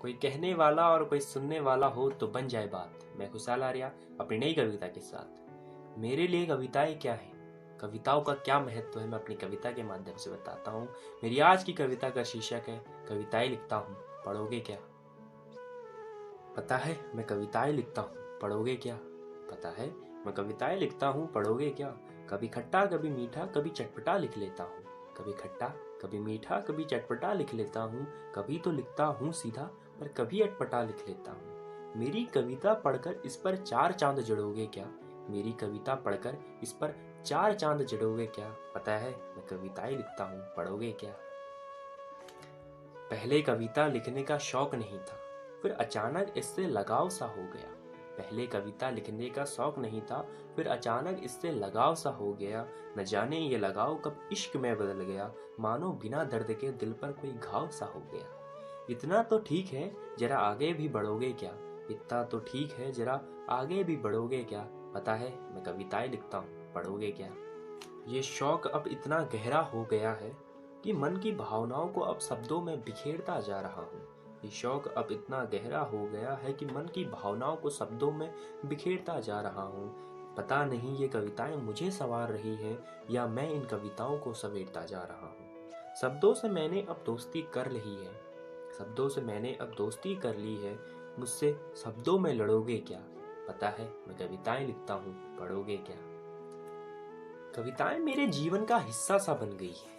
कोई कहने वाला और कोई सुनने वाला हो तो बन जाए बात। मैं खुशहाल आर्या अपनी नई कविता के साथ। मेरे लिए कविताएं क्या है, कविताओं का क्या महत्व है, मैं अपनी कविता के माध्यम से बताता हूँ। मेरी आज की कविता का शीर्षक है कविताएं लिखता हूँ, पढ़ोगे क्या। पता है मैं कविताएं लिखता हूँ, पढ़ोगे क्या। पता है मैं कविताएं लिखता हूँ, पढ़ोगे क्या। कभी खट्टा कभी मीठा कभी चटपटा लिख लेता हूँ। कभी खट्टा कभी मीठा कभी चटपटा लिख लेता हूँ। कभी तो लिखता हूँ सीधा पर कभी अटपटा लिख लेता हूँ। मेरी कविता पढ़कर इस पर 4 चांद जड़ोगे क्या। मेरी कविता पढ़कर इस पर 4 चांद जड़ोगे क्या। पता है मैं कविताएं लिखता हूँ, पढ़ोगे क्या। पहले कविता लिखने का शौक नहीं था, फिर अचानक इससे लगाव सा हो गया। पहले कविता लिखने का शौक नहीं था, फिर अचानक इससे लगाव सा हो गया। न जाने ये लगाव कब इश्क में बदल गया, मानो बिना दर्द के दिल पर कोई घाव सा हो गया। इतना तो ठीक है जरा आगे भी बढ़ोगे क्या। इतना तो ठीक है जरा आगे भी बढ़ोगे क्या। पता है मैं कविताएं लिखता हूँ, पढ़ोगे क्या। ये शौक अब इतना गहरा हो गया है कि मन की भावनाओं को अब शब्दों में बिखेरता जा रहा हूँ। ये शौक अब इतना गहरा हो गया है कि मन की भावनाओं को शब्दों में बिखेरता जा रहा हूँ। पता नहीं ये कविताएं मुझे संवार रही हैं या मैं इन कविताओं को समेटता जा रहा हूँ। शब्दों से मैंने अब दोस्ती कर ली है, शब्दों से मैंने अब दोस्ती कर ली है। मुझसे शब्दों में लड़ोगे क्या। पता है मैं कविताएं लिखता हूँ, पढ़ोगे क्या। कविताएं मेरे जीवन का हिस्सा सा बन गई है,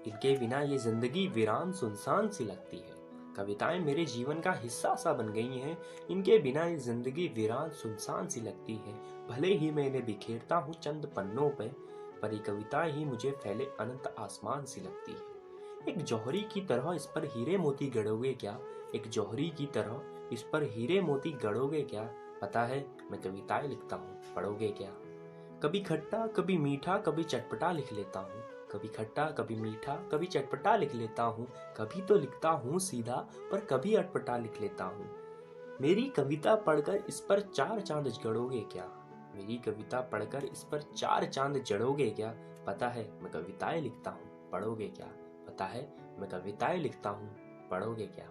इनके बिना ये जिंदगी वीरान सुनसान सी लगती है। कविताएं मेरे जीवन का हिस्सा सा बन गई हैं, इनके बिना ये जिंदगी वीरान सुनसान सी लगती है। भले ही मैं इन्हें बिखेरता हूँ चंद पन्नों पे, पर ये कविताएं ही मुझे फैले अनंत आसमान सी लगती है। एक जौहरी की तरह इस पर हीरे मोती गढ़ोगे क्या। एक जौहरी की तरह इस पर हीरे मोती गढ़ोगे क्या। पता है मैं कविताएं लिखता हूँ, पढ़ोगे क्या। कभी खट्टा कभी मीठा कभी चटपटा लिख लेता हूँ। कभी खट्टा कभी मीठा कभी चटपटा लिख लेता हूँ। कभी तो लिखता हूँ सीधा पर कभी अटपटा लिख लेता हूँ। मेरी कविता पढ़कर इस पर 4 चांद जड़ोगे क्या। मेरी कविता पढ़कर इस पर 4 चांद जड़ोगे क्या। पता है मैं कविताएं लिखता हूँ, पढ़ोगे क्या। पता है मैं कविताएं लिखता हूँ, पढ़ोगे क्या।